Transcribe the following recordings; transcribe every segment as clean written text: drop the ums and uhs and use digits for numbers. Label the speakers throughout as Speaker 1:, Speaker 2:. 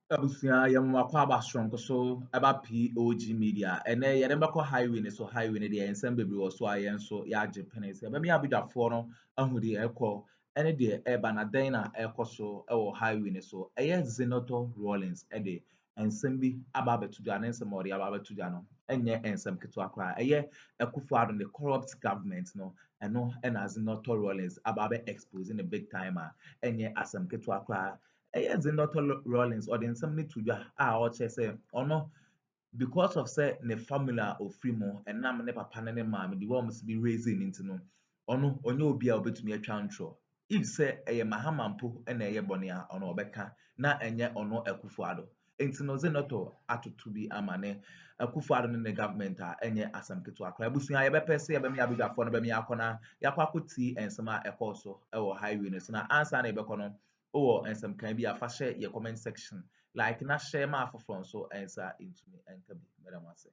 Speaker 1: Abusia yamwakwa abastronko so aba POG Media ene yere mbako highway ne so highway ne de ensem bebre wo so ayen so ya age penese be me abidafo no ahudi ekọ ene de eba na den na ekọ so ewo highway ne so eye Zenator Rawlings de ensem bi aba betudu an ensem ori aba betudu no enye ensem keto akwa eye Akuffo ado the corrupt government no eno na Zenator Rawlings aba be exposing a big timer enye asem keto akwa Zenator Rawlings or the something to ya or say or no because of say the formula of free and now ne papa ne mama the one must be raising into no or no onye obi a obetumi atwa ntro if say Mahama mpo na bonia ono obeka na enye ono Akuffo ado enti no Zenator atoto bi amane Akuffo ado ne government a enye asam keto akra busunya ye bepese ye bemi abidafo no bemi akona yakwa koti ensema ekoso ewo highway no so na answer na ebekono and some can be a fashion your comment section like na share my for so answer into me and can be madam say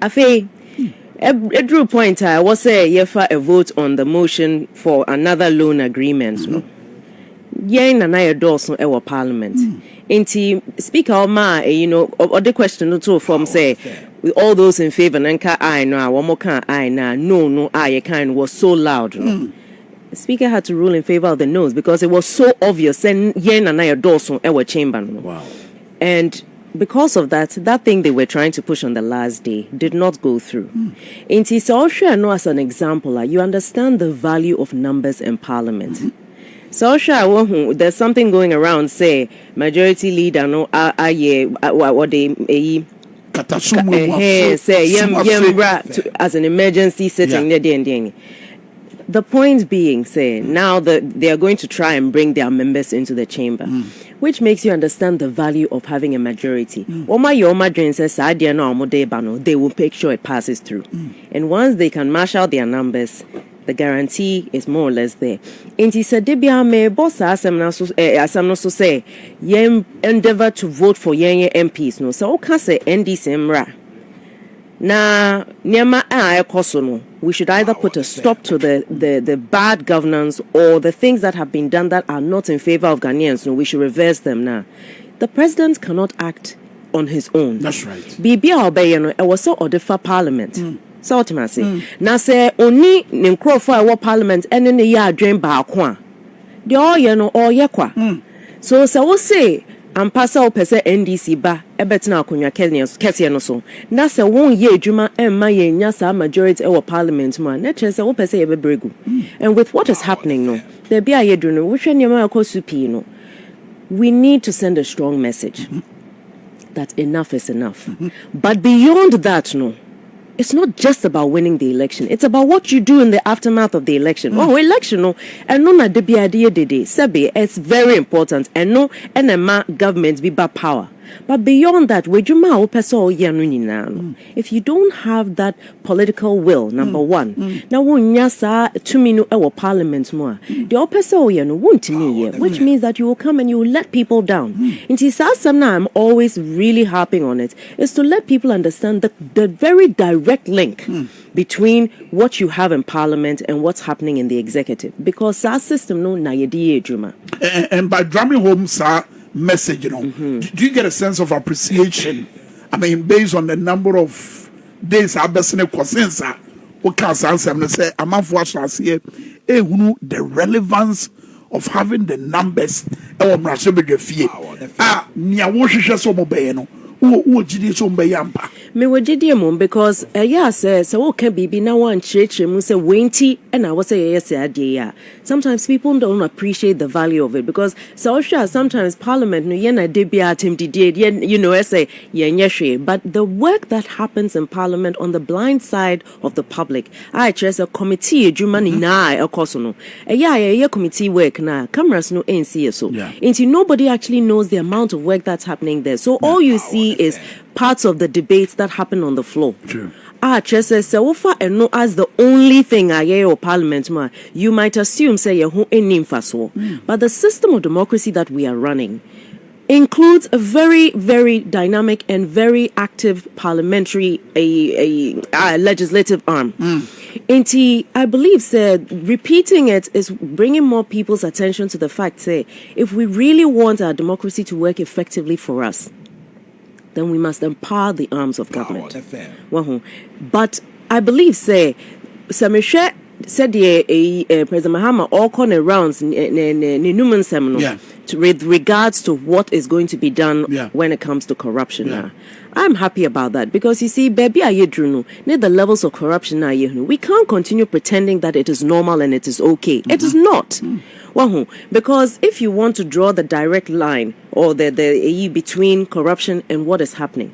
Speaker 2: Afe, a drew point I was say yefa a vote on the motion for another loan agreement. No, yen and I Addo our parliament. Inti speaker or the question too from say with all those in favor nanka I know one more can I no I kind was so loud. No. The speaker had to rule in favor of the noes because it was so obvious and yen and I Addo our chamber. No.
Speaker 3: Wow.
Speaker 2: And because of that thing they were trying to push on the last day did not go through. In so I know as an example, you understand the value of numbers in parliament. So there's something going around, say majority leader no what they say as an emergency sitting there. The point being, say, now that they are going to try and bring their members into the chamber, which makes you understand the value of having a majority. They will make sure it passes through. And once they can mash out their numbers, the guarantee is more or less there. And he said, boss so say, endeavor to vote for young MPs. No, so can say NDC. Now, we should either put a stop to the bad governance or the things that have been done that are not in favor of Ghanaians. No, we should reverse them now. The president cannot act on his own.
Speaker 3: That's right.
Speaker 2: Bibia obey, it was so ordered for parliament. So ultimately, now say only Ninkro for our parliament and in the year dream ba the all all yakwa. So we'll say. And pass out per se NDC ba ebetina akonya kese no so na se won ye adwuma emma ye nya sa majority e parliament ma na chere se wo per se ye bebregu. And with what is happening no there be aye do no wo hwe nyama akosu pi no we need to send a strong message that enough is enough. But beyond that no, it's not just about winning the election. It's about what you do in the aftermath of the election. Oh, election, no. And no, na debi idea dede. Sebi, it's very important. And no, NMA government be by power. But beyond that, if you don't have that political will, number one, now our parliament more, which means that you will come and you will let people down. I'm always really harping on it, is to let people understand the very direct link between what you have in parliament and what's happening in the executive. Because our system no na yedi ejuma.
Speaker 3: And by drumming home, sir, message, do you get a sense of appreciation? I mean, based on the number of days I've been seeing consensus, what can I say? I'm not watching last year. The relevance of having the numbers.
Speaker 2: Me wajidi because says so can be now one church say winty and I was say yes idea. Sometimes people don't appreciate the value of it because sometimes parliament no yena debia team say but the work that happens in parliament on the blind side of the public I just a committee jumani na ekoso no committee work na cameras no NC so into nobody actually knows the amount of work that's happening there, so all you see is parts of the debates that happen on the floor.
Speaker 3: True.
Speaker 2: Just so far and no as the only thing or parliament ma, you might assume say who but the system of democracy that we are running, includes a very, very dynamic and very active parliamentary legislative arm. And I believe, repeating it is bringing more people's attention to the fact, if we really want our democracy to work effectively for us, then we must empower the arms of government. But I believe, Sameshe said President Mahama all corner rounds with regards to what is going to be done when it comes to corruption. I'm happy about that because you see, baby, near the levels of corruption we can't continue pretending that it is normal and it is okay. It is not. Because if you want to draw the direct line or the between corruption and what is happening,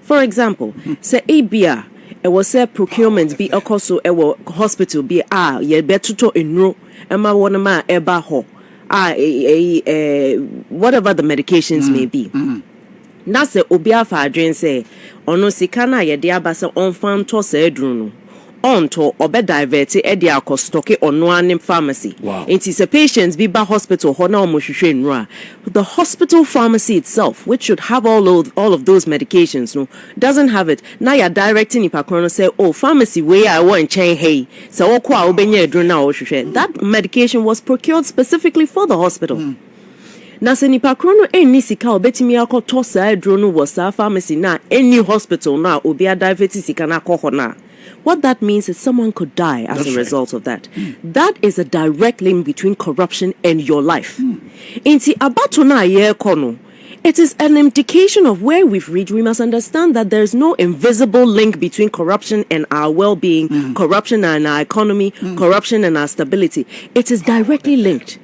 Speaker 2: for example, say ABR. It was a procurement be also a hospital be ye better to enro Emma one ma eba ho whatever the medications may be. Na se obia fa adwen say ono sika na ye de abasa onfan to se edru no onto obe divert e de akostoke ono anim pharmacy. It is a patients be ba hospital ho na omohwehwe nru. The hospital pharmacy itself, which should have all of those medications, doesn't have it. Now you're directing Ipakrono say, oh, pharmacy where I want chain hey. So that medication was procured specifically for the hospital. Na se nipa krono eni sika obetimi akoto sa drone was a pharmacy na any hospital na obi adiveti sika na kohona. What that means is someone could die as a result of that. That is a direct link between corruption and your life. Inti abato na ye kono. It is an indication of where we've reached. We must understand that there is no invisible link between corruption and our well-being, corruption and our economy, corruption and our stability. It is directly linked.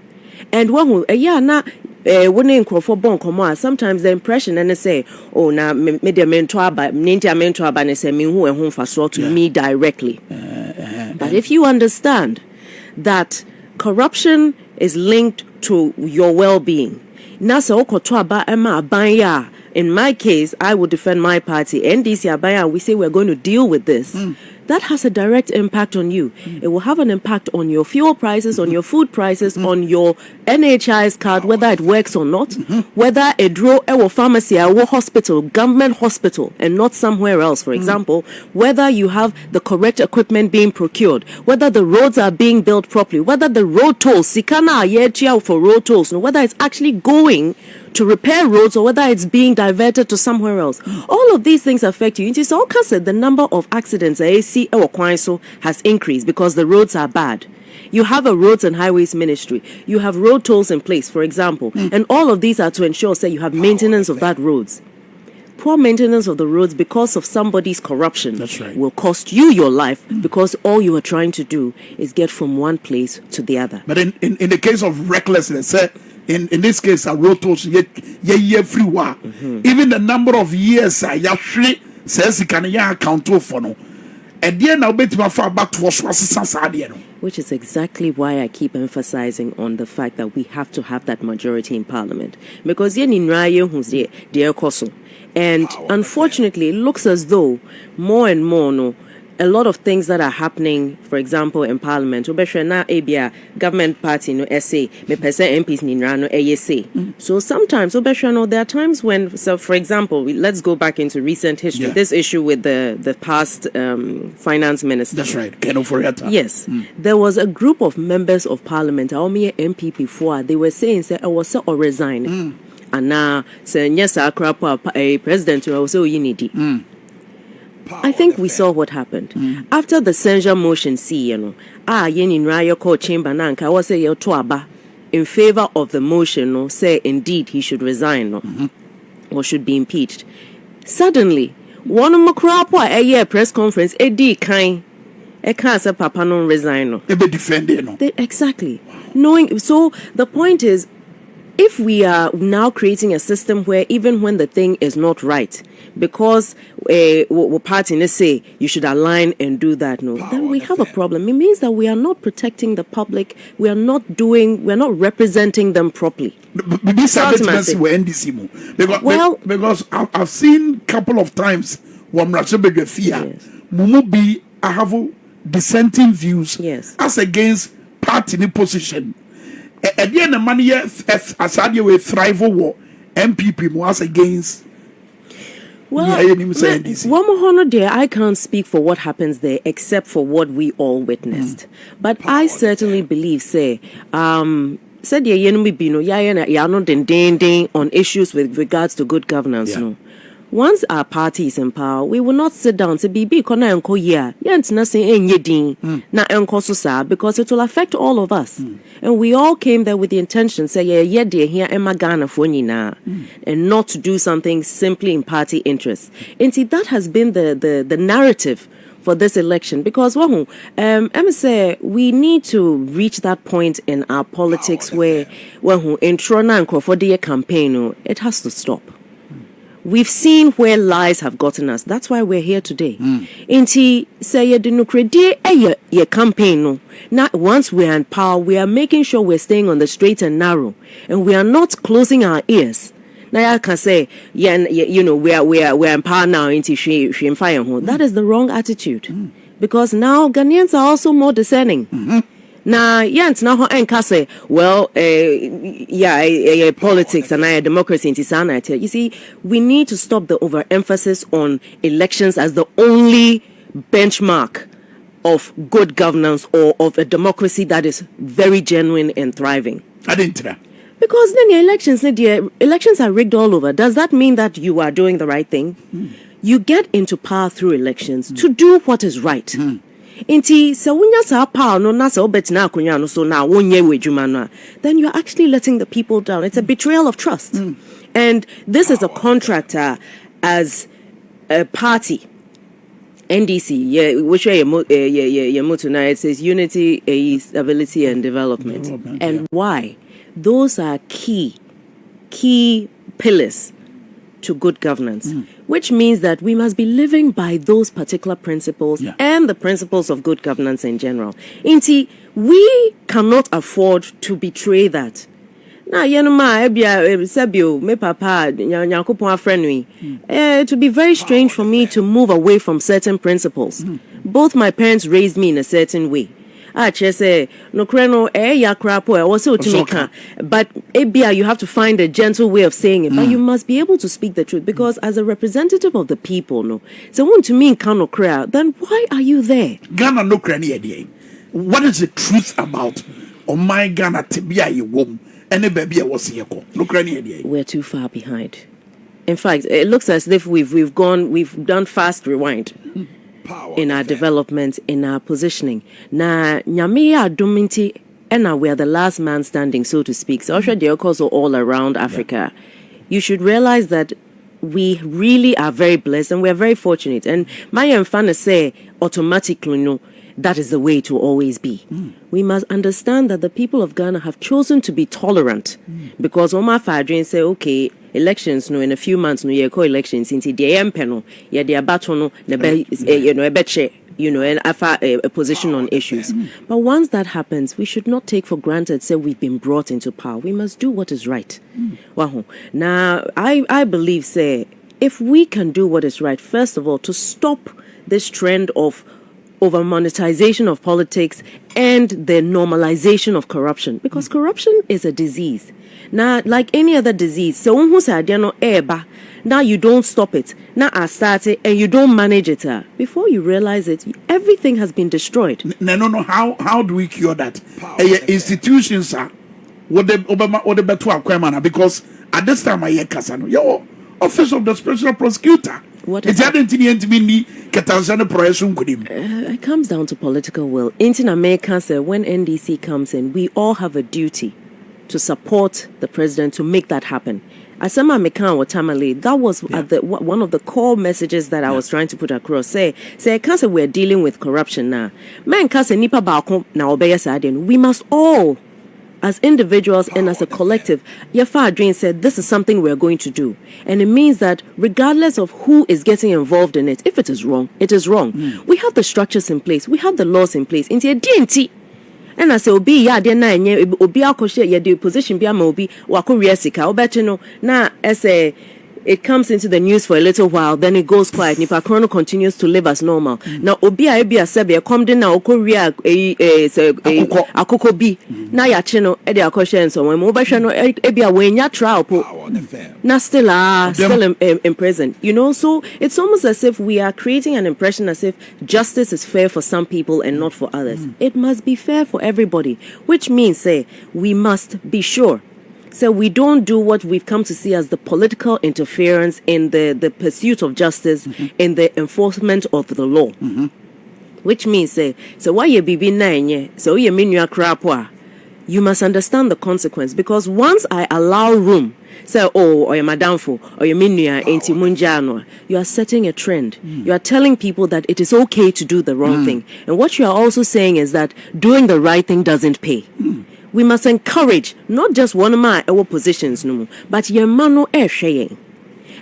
Speaker 2: And when sometimes the impression and they say, oh, now media mentor by ninja mentor by say me who and whom for to me directly. But if you understand that corruption is linked to your well-being, nasa okotwa ba ema abanya. In my case, I would defend my party. NDC abanya, we say we're going to deal with this. That has a direct impact on you. It will have an impact on your fuel prices, on your food prices, on your NHIS card, whether it works or not, whether a draw a pharmacy, a hospital, government hospital, and not somewhere else, for example, whether you have the correct equipment being procured, whether the roads are being built properly, whether the road tolls, sikana yetia for road tolls, whether it's actually going to repair roads or whether it's being diverted to somewhere else. All of these things affect you. It is all because the number of accidents has increased because the roads are bad. You have a roads and highways ministry. You have road tolls in place, for example. And all of these are to ensure that you have maintenance of that roads. Poor maintenance of the roads because of somebody's corruption will cost you your life because all you are trying to do is get from one place to the other.
Speaker 3: But in the case of recklessness, in this case, a road tolls everywhere. Even the number of years says you can account for no. And then I'll bet you far back to
Speaker 2: which is exactly why I keep emphasizing on the fact that we have to have that majority in parliament. Because and unfortunately, it looks as though more and more, a lot of things that are happening, for example, in parliament, government party, MPs, so sometimes, there are times when, so for example, let's go back into recent history, this issue with the past finance minister.
Speaker 3: That's right, Keno Foriata.
Speaker 2: Yes, there was a group of members of parliament, MP before, they were saying, I was so or resign. And now, yes, Akroma, a president, also unity. I think we saw what happened. After the censure motion, yenin raya court chamber nanka was say toaba in favor of the motion, say indeed he should resign or should be impeached. Suddenly, one of Makrapa a year press conference, kind a cancer papa non resign.
Speaker 3: They be defending.
Speaker 2: Exactly. Knowing so the point is, if we are now creating a system where even when the thing is not right, because party say you should align and do that, then we have a problem. It means that we are not protecting the public. We are not representing them properly.
Speaker 3: Because I've seen a couple of times when Mumu I have dissenting views as against party position. At the end of money, as I we thrive over MPP was against.
Speaker 2: Well, I can't speak for what happens there except for what we all witnessed. But I certainly believe, said on issues with regards to good governance. No. Once our party is in power, we will not sit down and say, "Bibi, kona enko ya, yent na say enyedin na enko susa," because it will affect all of us. And we all came there with the intention, say, "Yeah, dear, here Emma Ghana for na," and not to do something simply in party interest. And see, that has been the narrative for this election, because say we need to reach that point in our politics where intro na for the campaign, it has to stop. We've seen where lies have gotten us. That's why we're here today. Inti say ye campaign no. Now once we're in power, we are making sure we're staying on the straight and narrow, and we are not closing our ears. Now I can say, we're in power now. Inti she fire home. That is the wrong attitude, because now Ghanaians are also more discerning. Now, now I say, well, politics and democracy in Tisana. You see, we need to stop the overemphasis on elections as the only benchmark of good governance or of a democracy that is very genuine and thriving.
Speaker 3: I didn't know.
Speaker 2: Because then the elections are rigged all over. Does that mean that you are doing the right thing? You get into power through elections to do what is right. Inti sawunya sa power no na sa obetina akunya no so na wonye wedwuma no, then you're actually letting the people down. It's a betrayal of trust. And this is a contractor as a party. NDC, which way it says unity, stability and development. And why? Those are key pillars to good governance, which means that we must be living by those particular principles and the principles of good governance in general. Inti, we cannot afford to betray that. Now, Sebio, me papa, Nyankopon friendly. It would be very strange for me to move away from certain principles. Both my parents raised me in a certain way. Say no kreno yakrapo also to make, but you have to find a gentle way of saying it. But you must be able to speak the truth, because as a representative of the people, no. So want to mean kano krea, then why are you there?
Speaker 3: Ghana no kreni. What is the truth about? Oh my Ghana tibia you wom and baby was here. No kreni.
Speaker 2: We're too far behind. In fact, it looks as if we've done fast rewind. In our development, in our positioning. Na nyamiya dominti, and now we are the last man standing, so to speak. So they are also all around Africa. You should realize that we really are very blessed and we are very fortunate. And my mfana say automatically no, that is the way to always be. We must understand that the people of Ghana have chosen to be tolerant, because Omar Fadrin say, okay, elections no in a few months no ye elections into the empeno ye the battle no and a position on issues. But once that happens, we should not take for granted say we've been brought into power. We must do what is right. Now I believe say if we can do what is right, first of all, to stop this trend of over monetization of politics and the normalization of corruption, because corruption is a disease. Now, like any other disease, so who said now you don't stop it. Now I started and you don't manage it. Before you realize it, everything has been destroyed.
Speaker 3: No. How do we cure that? Institutions are what the better Akroma, because at this time I hear Kasano, your office of the special prosecutor. It
Speaker 2: comes down to political will. In America, when NDC comes in, we all have a duty to support the president to make that happen. Asama Mekan or Tamale, that was one of the core messages that I was trying to put across. Say, we're dealing with corruption now. We must all, as individuals and as a collective, Yafa Adrin said this is something we're going to do. And it means that regardless of who is getting involved in it, if it is wrong, it is wrong. We have the structures in place. We have the laws in place. Into a DNT. And I say, Obi, then Obi, I'll the position be a mobi, Wakuria Sika, Obetino, now, as a it comes into the news for a little while, then it goes quiet. Nipa Krono continues to live as normal. Now, Obia Ebia Sebia come in now, Korea, Akuffo B. Now, ya chino, Edia questions, so when Mobashano Ebia, when ya trial, now still in prison. You know, so it's almost as if we are creating an impression as if justice is fair for some people and not for others. It must be fair for everybody, which means, say, we must be sure. So we don't do what we've come to see as the political interference in the pursuit of justice, in the enforcement of the law. Which means, say, so why you be nine, so you mean you are crapwa. You must understand the consequence, because once I allow room, say, oh, or your madamfo, or your minya, enti munjano, you are setting a trend. You are telling people that it is okay to do the wrong thing. And what you are also saying is that doing the right thing doesn't pay. We must encourage not just one of my positions, no, but your mano sharing.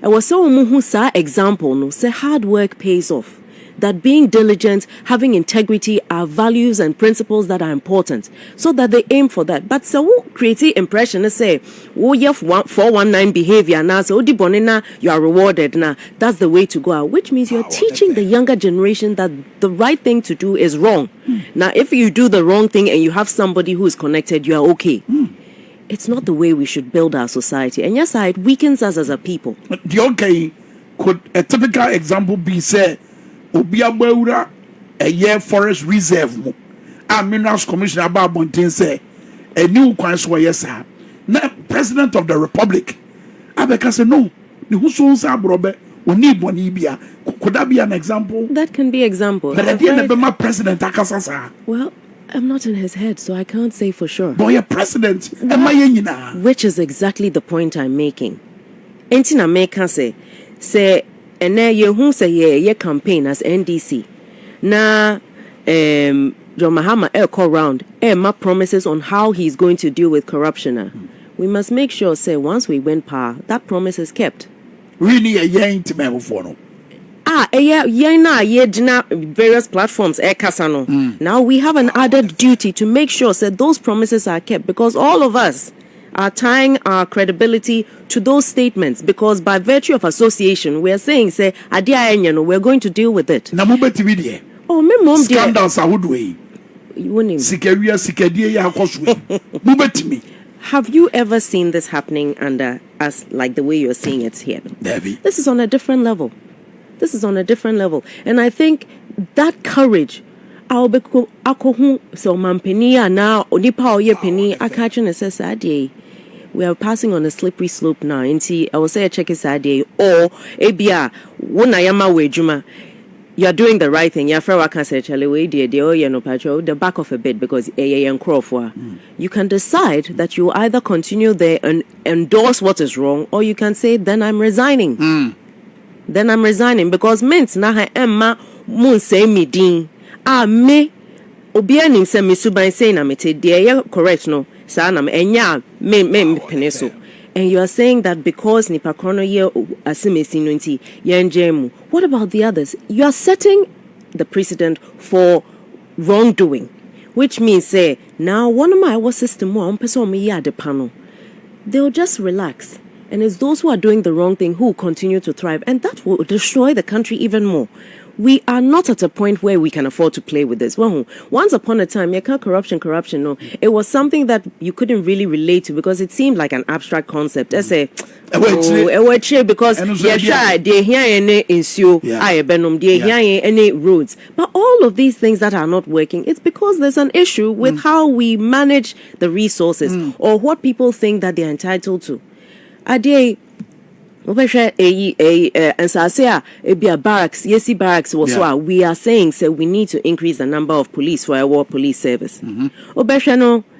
Speaker 2: And was so who sa example, no, say hard work pays off. That being diligent, having integrity are values and principles that are important, so that they aim for that. But so creative impression is say, oh, you have 419 behavior now, so bonina, you are rewarded now. That's the way to go out, which means you're teaching the younger generation that the right thing to do is wrong. Now, if you do the wrong thing and you have somebody who is connected, you are okay. It's not the way we should build our society. And yes, it weakens us as a people.
Speaker 3: The okay, could a typical example be say, Obiabura a year forest reserve mo a minerals commission about Bontin say a new kwanswa yes sir na president of the republic abeka say no the who so sa brobe oni boni bia could that be an example?
Speaker 2: That can be example.
Speaker 3: But at the end of my president akasa.
Speaker 2: Well, I'm not in his head, so I can't say for sure.
Speaker 3: Boy, a president
Speaker 2: which is exactly the point I'm making. Entina make say and now you who say ye campaign as NDC. Na John Mahama call round ma promises on how he's going to deal with corruption. We must make sure say once we win power, that promise is kept.
Speaker 3: Really a year to me for no.
Speaker 2: Various platforms kasano. Now we have an added duty to make sure that those promises are kept, because all of us are tying our credibility to those statements, because by virtue of association we are saying say we're going to deal with it. Oh, my mom
Speaker 3: scandals are way.
Speaker 2: Have you ever seen this happening under us like the way you're seeing it here? This is on a different level. This is on a different level. And I think that courage, so mampenia now, onipa oye penny, akachin says we are passing on a slippery slope now. Inti, I will say a check is or abia, wonayama wejuma. You're doing the right thing. You're can say the back of a bit, because you can decide that you either continue there and endorse what is wrong, or you can say, then I'm resigning. Then I'm resigning, because meant na emma mun say me din me obianim se misuban say na mete de correct no sa na enya me peneso. And you are saying that because nipa krono ye asimesi no nti ye njemu. What about the others? You are setting the precedent for wrongdoing, which means say now one of my system mo on person me ya de panel, they'll just relax. And it's those who are doing the wrong thing who continue to thrive. And that will destroy the country even more. We are not at a point where we can afford to play with this. Well, once upon a time, corruption, no. It was something that you couldn't really relate to, because it seemed like an abstract concept. I say, because they hear any issue, they hear any roads. But all of these things that are not working, it's because there's an issue with how we manage the resources or what people think that they're entitled to. Ade and Sasea barracks, yesi barracks was we are saying so we need to increase the number of police for our police service. No,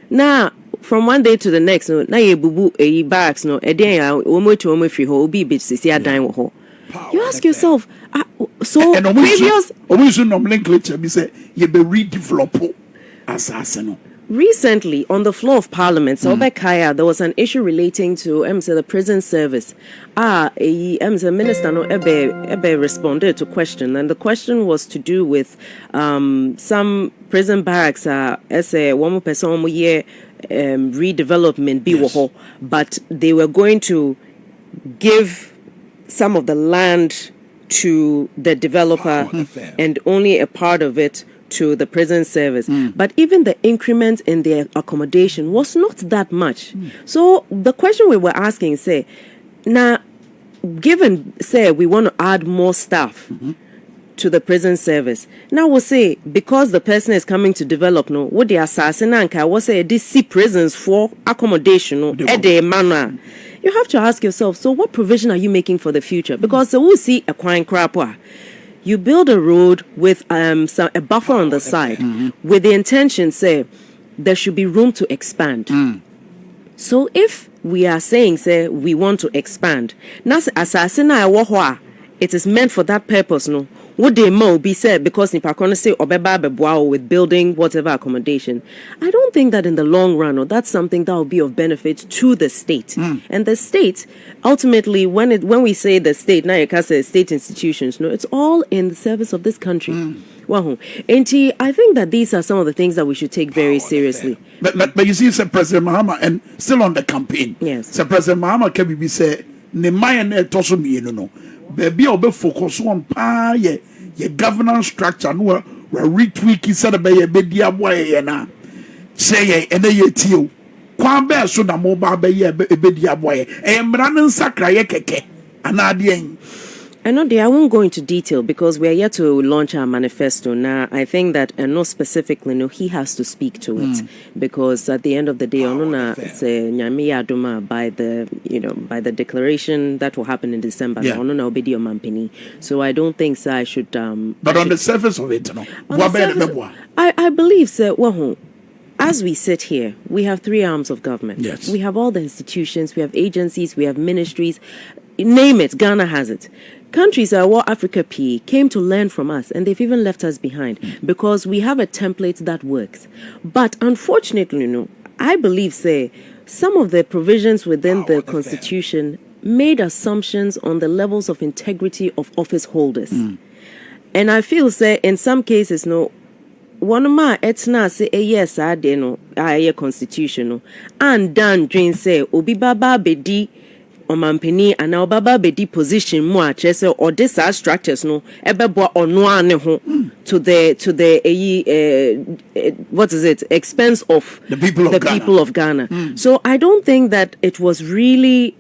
Speaker 2: now from one day to the next, no, na ye bubu barracks no omo free ho obi bitch sisi adan wo ho. You ask yourself, so previous
Speaker 3: nomenclature be say ye be redevelop assassino.
Speaker 2: Recently, on the floor of Parliament, there was an issue relating to the prison service. The minister responded to question, and the question was to do with some prison barracks as a one person redevelopment, but they were going to give some of the land to the developer and only a part of it to the prison service. But even the increment in their accommodation was not that much. So the question we were asking, say, now, given, say, we want to add more staff to the prison service, now we'll say, because the person is coming to develop, no, what the assassin anka was say, this see prisons for accommodation, no, manner. You have to ask yourself, so what provision are you making for the future? Because we'll see a quine crap. You build a road with a buffer on the side with the intention, say, there should be room to expand. So if we are saying, say, we want to expand, it is meant for that purpose, no? Would they more be said because Nipakona say Obeba with building whatever accommodation? I don't think that in the long run, or that's something that will be of benefit to the state. And the state, ultimately, when we say the state, now you can say state institutions, no, it's all in the service of this country. And I think that these are some of the things that we should take very seriously.
Speaker 3: But you see, Sir President Mahama, and still on the campaign.
Speaker 2: Yes.
Speaker 3: Sir President Mahama can be said, Nemaya Tosomi, no. Baby, I'll be focused on your governance structure. No, we're retweaking said about your media boy, na say, and they tell Kwambe so na mobile be your media boy, and Brandon Sakra Yeke, and Adian.
Speaker 2: I know I won't go into detail because we are yet to launch our manifesto. Now, I think that, and not specifically, no, he has to speak to it because at the end of the day, by the declaration that will happen in December, so I don't think so. I should.
Speaker 3: But on the surface of it, no.
Speaker 2: I believe so. As we sit here, we have 3 arms of government.
Speaker 3: Yes.
Speaker 2: We have all the institutions, we have agencies, we have ministries. Name it, Ghana has it. Countries that were Africa P came to learn from us, and they've even left us behind because we have a template that works. But unfortunately, no, I believe, say, some of the provisions within the Constitution made assumptions on the levels of integrity of office holders. And I feel, say, in some cases, no, one of my etna say yes, I deno, I constitutional, and dan dream say, Obi Baba Bedi. Omampeni and now baba bedi position more chese or this structures no ebebo onwa ne ho to the what is it expense of
Speaker 3: the people of Ghana.
Speaker 2: So I don't think that it was really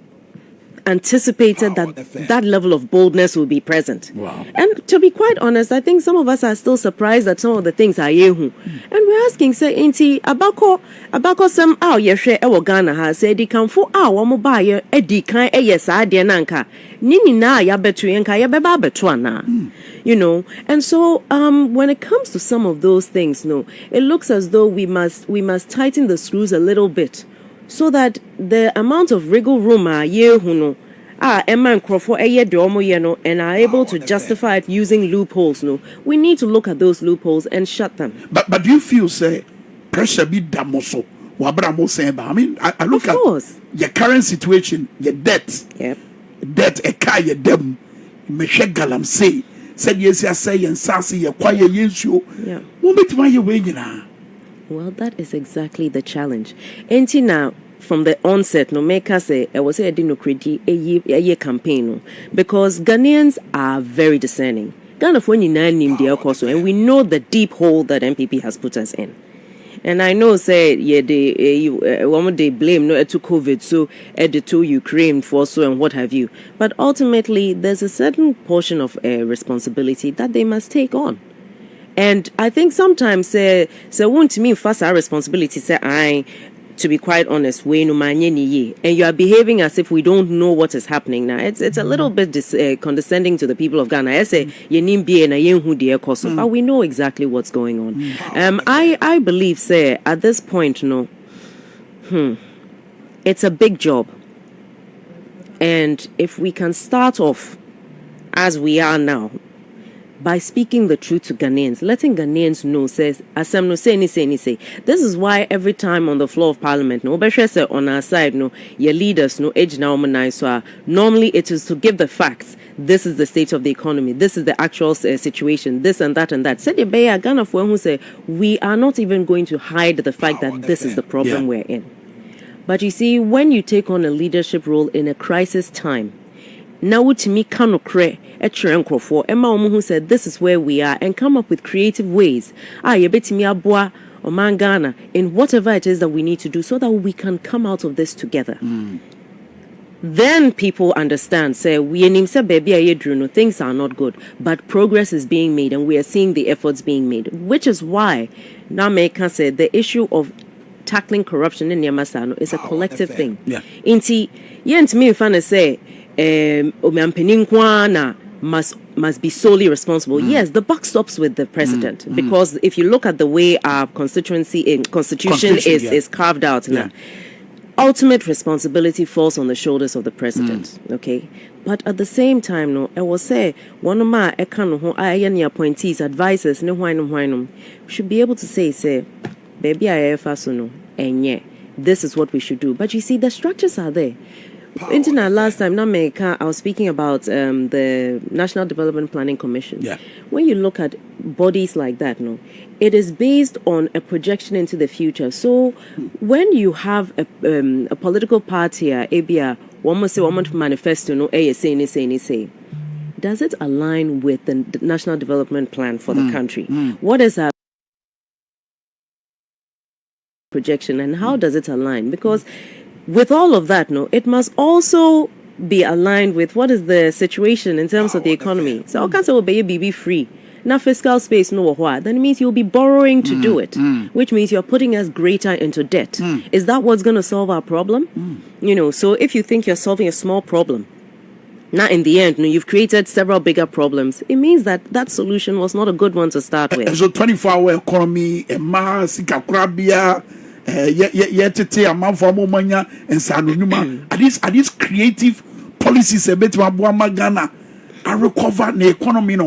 Speaker 2: anticipated that level of boldness will be present.
Speaker 3: Wow.
Speaker 2: And to be quite honest, I think some of us are still surprised at some of the things are yehu. And we're asking, say, inti abako some yeshe ewo Ghana ha say di kanfo wamo ba ye edi kan yes ade nanka nini na ya betu yenka ya beba betu ana. You know, and so when it comes to some of those things, no, it looks as though we must tighten the screws a little bit, so that the amount of wriggle room and are able to justify it using loopholes. No, we need to look at those loopholes and shut them.
Speaker 3: But do you feel say pressure be damoso? I mean, I look at your current situation, your debt.
Speaker 2: Yep.
Speaker 3: Debt a car your dem. Meshe galam say said yes, I say and sassy your quiet yes you.
Speaker 2: Yeah.
Speaker 3: What my you way now?
Speaker 2: Well, that is exactly the challenge. Ain't now from the onset, no make us say I was a dinocracy a year campaign, no, because Ghanaians are very discerning. Ghana for any name the also, and we know the deep hole that MPP has put us in. And I know, say, they blame no to COVID, so to Ukraine for so and what have you. But ultimately, there's a certain portion of responsibility that they must take on. And I think sometimes won't mean first our responsibility say to be quite honest, and you are behaving as if we don't know what is happening now. It's a little bit condescending to the people of Ghana. I say but we know exactly what's going on. I believe, say, at this point, no, it's a big job, and if we can start off as we are now, by speaking the truth to Ghanaians, letting Ghanaians know, says, Asem no say ni say. This is why every time on the floor of Parliament, no, on our side, no, your leaders, no, age now, normally it is to give the facts. This is the state of the economy. This is the actual situation. This and that and that. Said Yebeya Ghana for who say we are not even going to hide the fact that this is the problem we're in. But you see, when you take on a leadership role in a crisis time, na wutimi kanokre ekyerɛ nkrɔfoɔ ɛma wɔn who said this is where we are and come up with creative ways yɛbɛtumi aboa ɔman Ghana in whatever it is that we need to do so that we can come out of this together. Then people understand, say, things are not good, but progress is being made and we are seeing the efforts being made, which is why Nameka said the issue of tackling corruption in Yamasano is a collective thing.
Speaker 3: Yeah.
Speaker 2: Inti, yent me fan say, must be solely responsible. Yes, the buck stops with the president because if you look at the way our constitution is carved out now, ultimate responsibility falls on the shoulders of the president. Okay, but at the same time, no, I will say one of my appointees, advisors, should be able to say, baby, I no, and yeah, this is what we should do. But you see, the structures are there. Internet last time, I was speaking about the National Development Planning Commission.
Speaker 3: Yeah.
Speaker 2: When you look at bodies like that, no, it is based on a projection into the future. So when you have a political party, ABA, one must say, one manifesto, no, say, does it align with the National Development Plan for the country? What is our projection and how does it align? Because with all of that, no, it must also be aligned with what is the situation in terms of the economy. So, I can't say, be free. Now, fiscal space, no, what? Then it means you'll be borrowing to do it, which means you're putting us greater into debt. Is that what's going to solve our problem? You know, so if you think you're solving a small problem, now in the end, no, you've created several bigger problems. It means that that solution was not a good one to start with.
Speaker 3: So, 24-hour economy, mass, are these creative policies a bit Ghana are recover the economy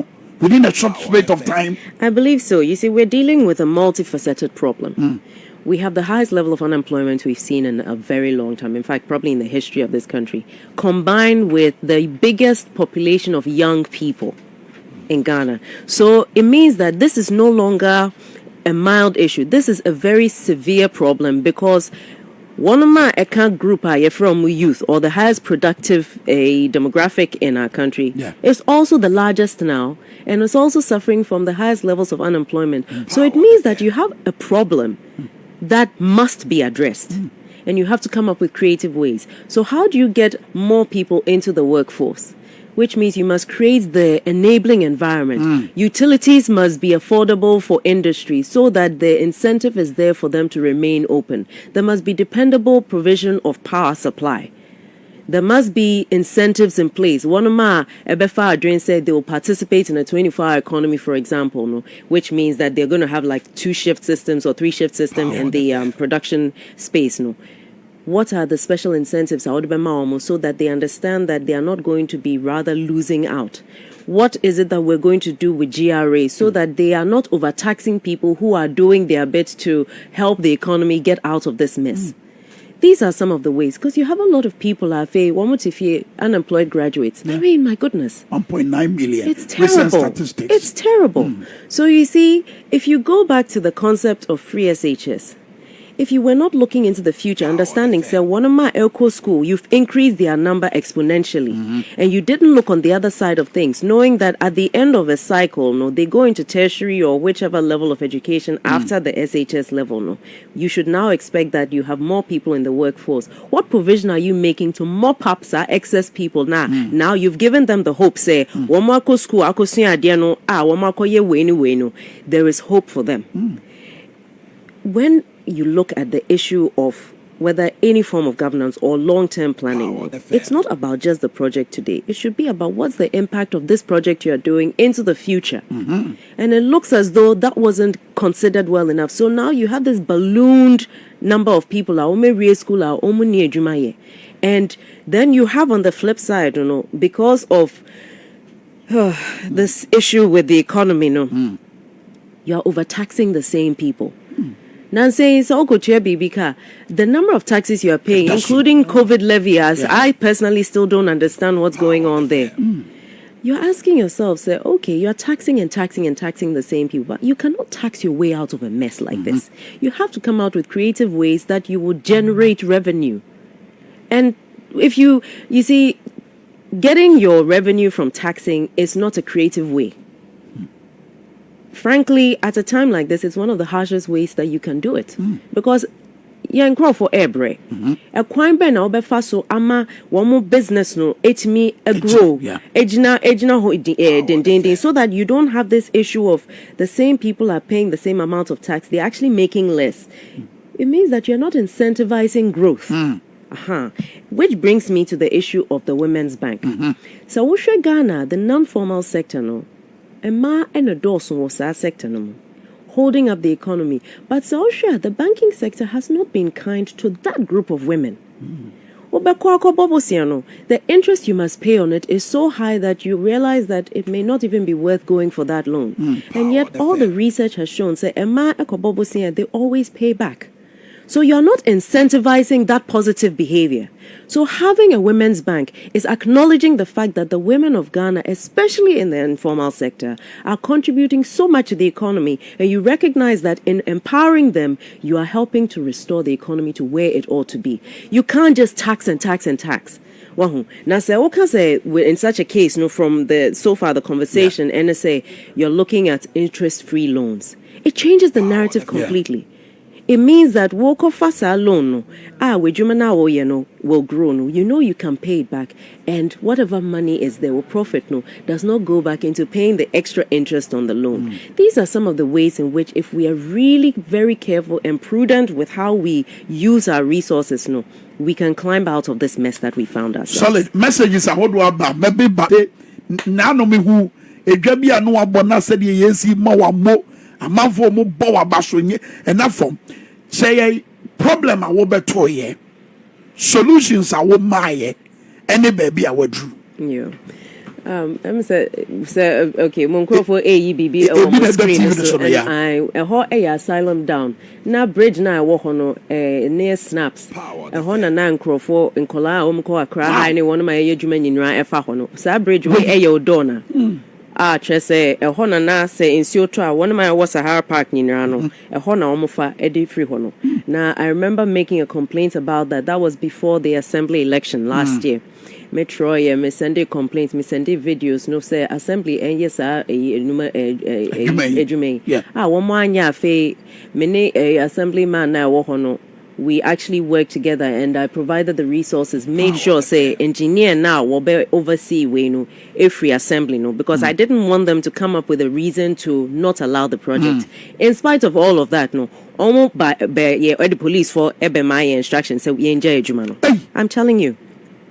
Speaker 3: within a short space of time?
Speaker 2: I believe so. You see, we're dealing with a multifaceted problem. We have the highest level of unemployment we've seen in a very long time, in fact, probably in the history of this country, combined with the biggest population of young people in Ghana. So it means that this is no longer a mild issue. This is a very severe problem because one of my account group are from youth or the highest productive demographic in our country is also the largest now and is also suffering from the highest levels of unemployment. So it means that you have a problem that must be addressed and you have to come up with creative ways. So how do you get more people into the workforce? Which means you must create the enabling environment. Utilities must be affordable for industry so that the incentive is there for them to remain open. There must be dependable provision of power supply. There must be incentives in place. One of my Ebefa Adrian said they will participate in a 24-hour economy, for example, no, which means that they're going to have like 2-shift systems or 3-shift system in the production space. No. What are the special incentives so that they understand that they are not going to be rather losing out? What is it that we're going to do with GRA so that they are not overtaxing people who are doing their bit to help the economy get out of this mess? These are some of the ways, because you have a lot of people unemployed graduates. I mean, my goodness.
Speaker 3: 1.9 million.
Speaker 2: It's terrible. It's terrible. So you see, if you go back to the concept of free SHS, if you were not looking into the future, understanding, say, one of my Elko school, you've increased their number exponentially, and you didn't look on the other side of things, knowing that at the end of a cycle, no, they go into tertiary or whichever level of education after the SHS level, no, you should now expect that you have more people in the workforce. What provision are you making to mop up excess people now? Now you've given them the hope, say, school, there is hope for them. When you look at the issue of whether any form of governance or long-term planning, it's not about just the project today. It should be about what's the impact of this project you're doing into the future. And it looks as though that wasn't considered well enough. So now you have this ballooned number of people, and then you have on the flip side, because of this issue with the economy, you're overtaxing the same people. Nancy, the number of taxes you are paying, including COVID levy, I personally still don't understand what's going on there. You're asking yourself, say, okay, you're taxing and taxing and taxing the same people, but you cannot tax your way out of a mess like this. You have to come out with creative ways that you would generate revenue. And if you see, getting your revenue from taxing is not a creative way. Frankly, at a time like this, it's one of the harshest ways that you can do it. Because young crowd for ebre. A quine ben or befaso ama one more business no me a grow. Ejina so that you don't have this issue of the same people are paying the same amount of tax. They're actually making less. It means that you're not incentivizing growth. Which brings me to the issue of the Women's Bank. So Usha Ghana, the non-formal sector no, a ma and a dorsal was our sector no, holding up the economy. But so Usha, the banking sector has not been kind to that group of women. The interest you must pay on it is so high that you realize that it may not even be worth going for that loan. And yet all the research has shown, say, they always pay back. So you're not incentivizing that positive behavior. So having a women's bank is acknowledging the fact that the women of Ghana, especially in the informal sector, are contributing so much to the economy, and you recognize that in empowering them, you are helping to restore the economy to where it ought to be. You can't just tax and tax and tax. Now, say, what can say in such a case, from the so far the conversation, and say you're looking at interest-free loans. It changes the narrative completely. It means that walk off fasa loan will grow. You can pay it back, and whatever money is there will profit does not go back into paying the extra interest on the loan. These are some of the ways in which, if we are really very careful and prudent with how we use our resources, we can climb out of this mess that we found ourselves.
Speaker 3: Solid messages are what about maybe but now no me who a jabia no abona said yesi mo amafo mo bo abasonye ena form say problem a wo beto ye solutions a wo maye any baby a wadu.
Speaker 2: Yeah. I'm say okay, Monkrofo AEBB on the screen so and I asylum down. Na bridge na wo hono near snaps. Na Nkrofo in Kola omko akra high ne one my adwuma nyinra efa hono. Sa bridge we dona. Chese hona na se insio to a one my was Sahara Park nyinra no. Hona omofa edi free hono. Now I remember making a complaint about that. That was before the assembly election last year. Me Troy, me send complaints, me send videos, say assembly and yes, ejume. One more anya fe many assemblyman na wohono. We actually worked together, and I provided the resources, made sure say engineer now will be oversee every assembly because I didn't want them to come up with a reason to not allow the project. In spite of all of that, almost by the police for my instructions, so we enjoy Jumano. I'm telling you.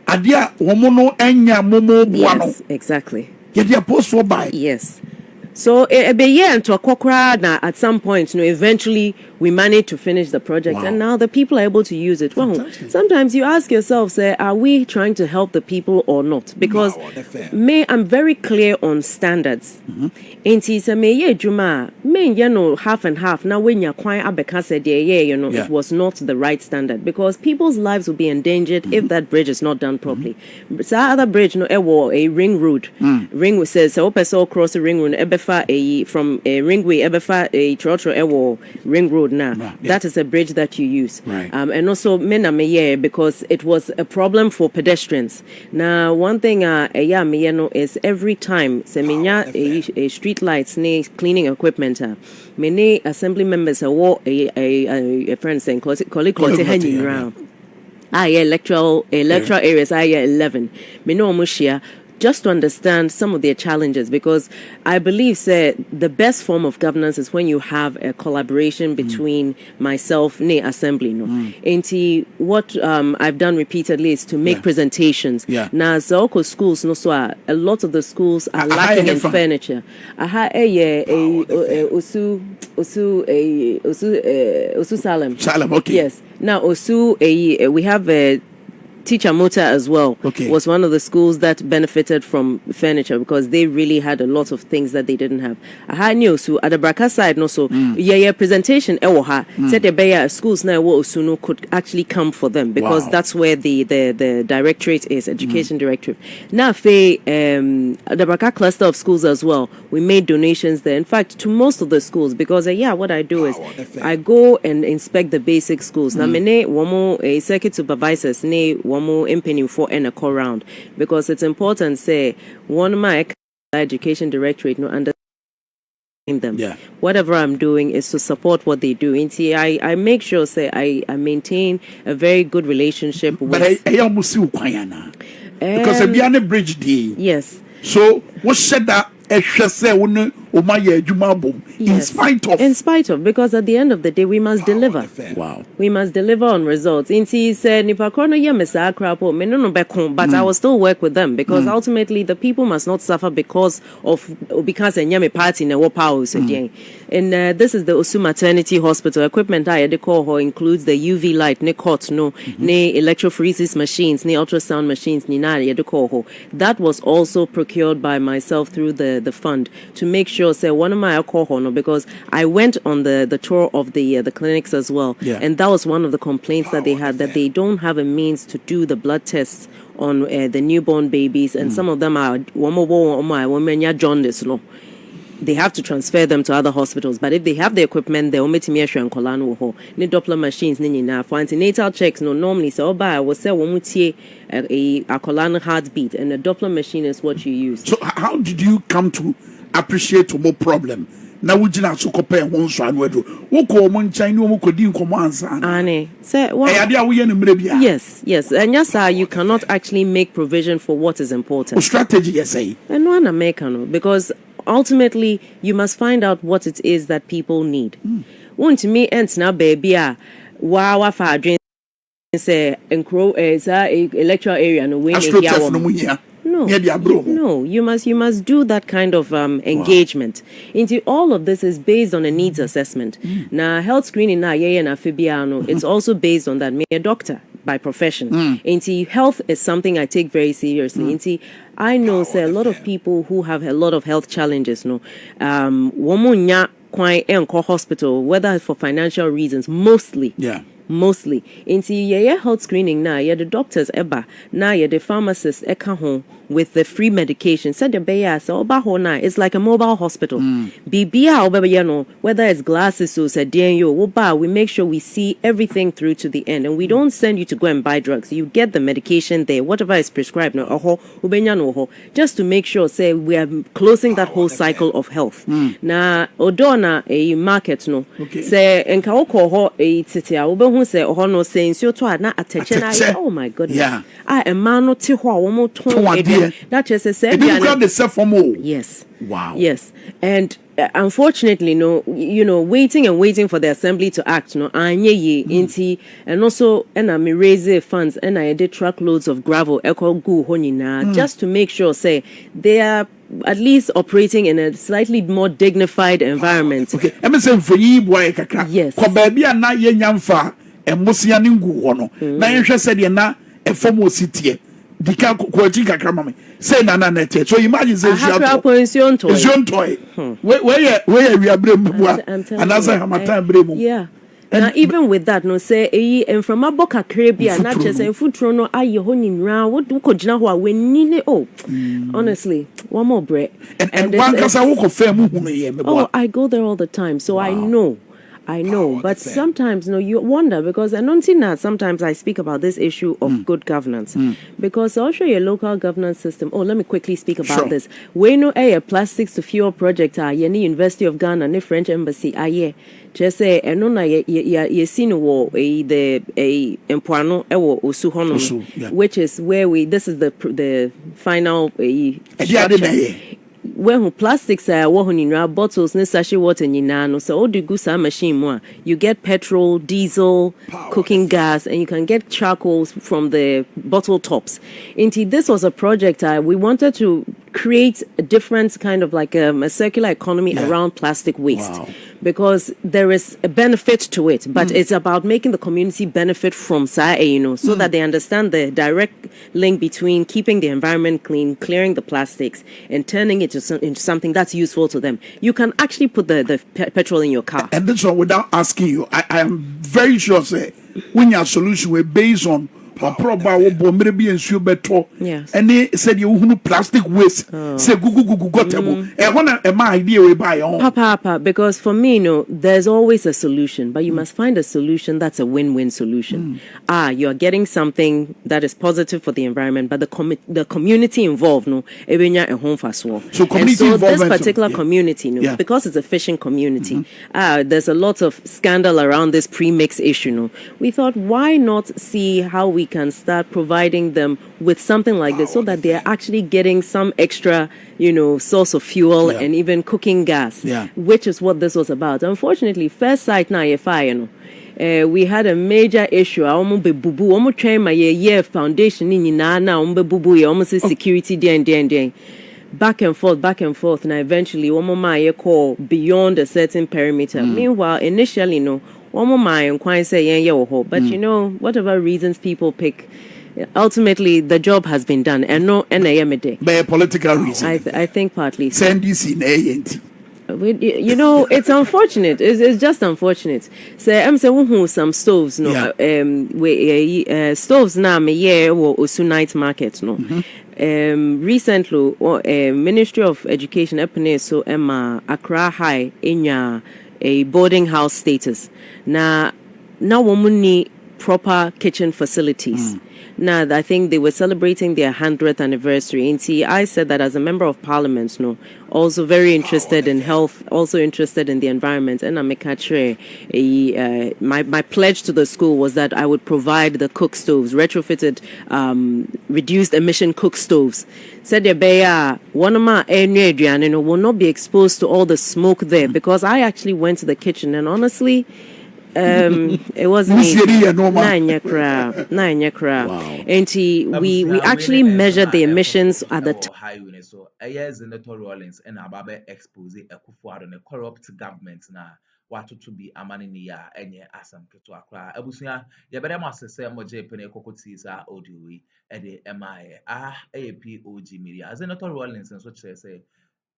Speaker 3: Adia womono enya momo buano.
Speaker 2: Yes, exactly.
Speaker 3: Get post for by.
Speaker 2: Yes. So into a kokra at some point, eventually we managed to finish the project, and now the people are able to use it. Well, sometimes you ask yourself, say, are we trying to help the people or not? Because I'm very clear on standards. Half and half. Now when you're quite it was not the right standard, because people's lives will be endangered if that bridge is not done properly. So other bridge, a ring road. Ring says so cross the ring road from a ringway a trotro ring road now. That is a bridge that you use. And also because it was a problem for pedestrians. Now one thing is every time a street lights cleaning equipment many assembly members a friend saying hanging around electoral areas 11 just to understand some of their challenges, because I believe the best form of governance is when you have a collaboration between myself and assembly. And what I've done repeatedly is to make presentations. Now, Zoko schools, a lot of the schools are lacking in furniture. Osu Salem.
Speaker 3: Salem, okay.
Speaker 2: Yes. Now, Osu, we have a Teacher Mota as well was one of the schools that benefited from furniture because they really had a lot of things that they didn't have. I had news at the Braka side presentation said the schools now Osuno could actually come for them because that's where the directorate is, education directorate. Now the Braka cluster of schools as well, we made donations there. In fact, to most of the schools, because what I do is I go and inspect the basic schools. Now many circuit supervisors one more impending for and a call round, because it's important say one of my education directorate no under them.
Speaker 3: Yeah.
Speaker 2: Whatever I'm doing is to support what they do. And see, I make sure say I maintain a very good relationship with.
Speaker 3: But I almost see because a bridge deal.
Speaker 2: Yes.
Speaker 3: So what said that? In
Speaker 2: spite of, because at the end of the day we must deliver.
Speaker 3: Wow.
Speaker 2: We must deliver on results. Inti said nipa krono ye mesa krapo me no beko, but I will still work with them because ultimately the people must not suffer because enyame party na wo power so and this is the Osu Maternity Hospital. Equipment I had call her includes the UV light, ne cot no, ne electrophoresis machines, ne ultrasound machines, ni na had call her. That was also procured by myself through the fund to make sure say one of my alcohol no, because I went on the tour of the clinics as well, and that was one of the complaints that they had, that they don't have a means to do the blood tests on the newborn babies, and some of them are jaundice no. They have to transfer them to other hospitals, but if they have the equipment, they omit me and colano ho. Ni Doppler machines ni na for antenatal checks no normally so I will say one a colano heartbeat, and a Doppler machine is what you use.
Speaker 3: So how did you come to appreciate more problem? Now we just so compare one so anwedo. Wo ko mo nchan ni wo ko di nkomo ansa.
Speaker 2: Ane. Say what? Yes. And yes, you cannot actually make provision for what is important.
Speaker 3: Strategy you say.
Speaker 2: And no one make because ultimately you must find out what it is that people need. Want me ent na baby wa fa adwen say encro electoral area no we No, you must do that kind of engagement. Into all of this is based on a needs assessment. Now health screening na it's also based on that. Me a doctor by profession. Into health is something I take very seriously. Into I know say a lot of people who have a lot of health challenges no womunya kwai enko hospital, whether for financial reasons mostly. Mostly into health screening now the doctors eba now the pharmacists eka home with the free medication said the beya so na it's like a mobile hospital bibia whether it's glasses or said we make sure we see everything through to the end, and we don't send you to go and buy drugs. You get the medication there, whatever is prescribed just to make sure say we are closing that whole cycle of health. Na odona a market no say enka ho a titia who say no saying so to na attention. Oh my goodness. A man no ti ho wo mo ton that just say yes.
Speaker 3: Wow.
Speaker 2: Yes. And unfortunately waiting for the assembly to act inti, and also and I raise funds and I did truckloads of gravel just to make sure say they are at least operating in a slightly more dignified environment.
Speaker 3: Okay. For you boy
Speaker 2: yes.
Speaker 3: Na na Dika kwaji kakra mama say na nete so imagine say
Speaker 2: pension
Speaker 3: toy where we are bremu and as I hamatan bremu
Speaker 2: now even with that no say and from aboka krabia na che say futro no aye ho nyinra wo ko gina ho a weni ne honestly one more break
Speaker 3: and one kasa wo ko fam hu me ye me
Speaker 2: oh I go there all the time so wow. I know, but sometimes you wonder because I don't see that sometimes I speak about this issue of good governance because I'll show you a local governance system. Oh, let me quickly speak about this. We know a plastics to fuel project any University of Ghana, any French embassy just say and no ye seen the empoano Osu Hono, which is where this is the final when plastics are bottles ne sachet water no so all the goods are machine more you get petrol, diesel, cooking gas, and you can get charcoals from the bottle tops. Indeed, this was a project we wanted to create a different kind of like a circular economy around plastic waste because there is a benefit to it, but it's about making the community benefit from so that they understand the direct link between keeping the environment clean, clearing the plastics, and turning it into something that's useful to them. You can actually put the petrol in your car.
Speaker 3: And this one, without asking you, I am very sure say when your solution were based on Waproba wo bomre bi ensuo beto.
Speaker 2: Yes.
Speaker 3: Ene said you hunu plastic waste. Say gugu gotebo. E hona e ma idea we buy on.
Speaker 2: Papa, because for me, there's always a solution, but you must find a solution that's a win-win solution. You're getting something that is positive for the environment, but the community involved, ebenya a home for so.
Speaker 3: So community involvement.
Speaker 2: This particular community, because it's a fishing community, there's a lot of scandal around this pre-mix issue. We thought, why not see how we can start providing them with something like this, so that they're actually getting some extra, source of fuel and even cooking gas, which is what this was about. Unfortunately, first sight now, we had a major issue. Almost train my year foundation in almost security day. Back and forth, and eventually my call beyond a certain perimeter. Meanwhile, initially, my say but whatever reasons people pick, ultimately the job has been done, and by
Speaker 3: a political reason.
Speaker 2: I think partly.
Speaker 3: Send this in ANT.
Speaker 2: It's unfortunate. It's just unfortunate. So I'm saying some stoves, stoves now me or Osunite market, recently, Ministry of Education, so Emma Accra High in a boarding house status. Now women need proper kitchen facilities. Now, I think they were celebrating their 100th anniversary. And see, I said that as a member of parliament, also very interested in health, also interested in the environment. And I'm my pledge to the school was that I would provide the cook stoves, retrofitted, reduced emission cook stoves. Said one of my will not be exposed to all the smoke there, because I actually went to the kitchen and honestly, it wasn't nine crowd. And we actually measured the emissions at the
Speaker 1: time. So Zenator Rawlings and Ababe expose Akuffo on a corrupt government now. What to be a man in the year and ye asam to Accra. Abusia, ye better must say Moje Penecotisa audio at the MI POG Media. Zenator Rawlings and such say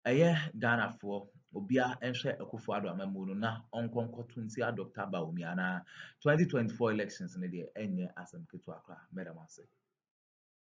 Speaker 1: Ghana for Obia and share Akuffo Amamuno na Onkonko Dr. Bawumia na 2024 elections in the year and ye asam to Accra. Madam say.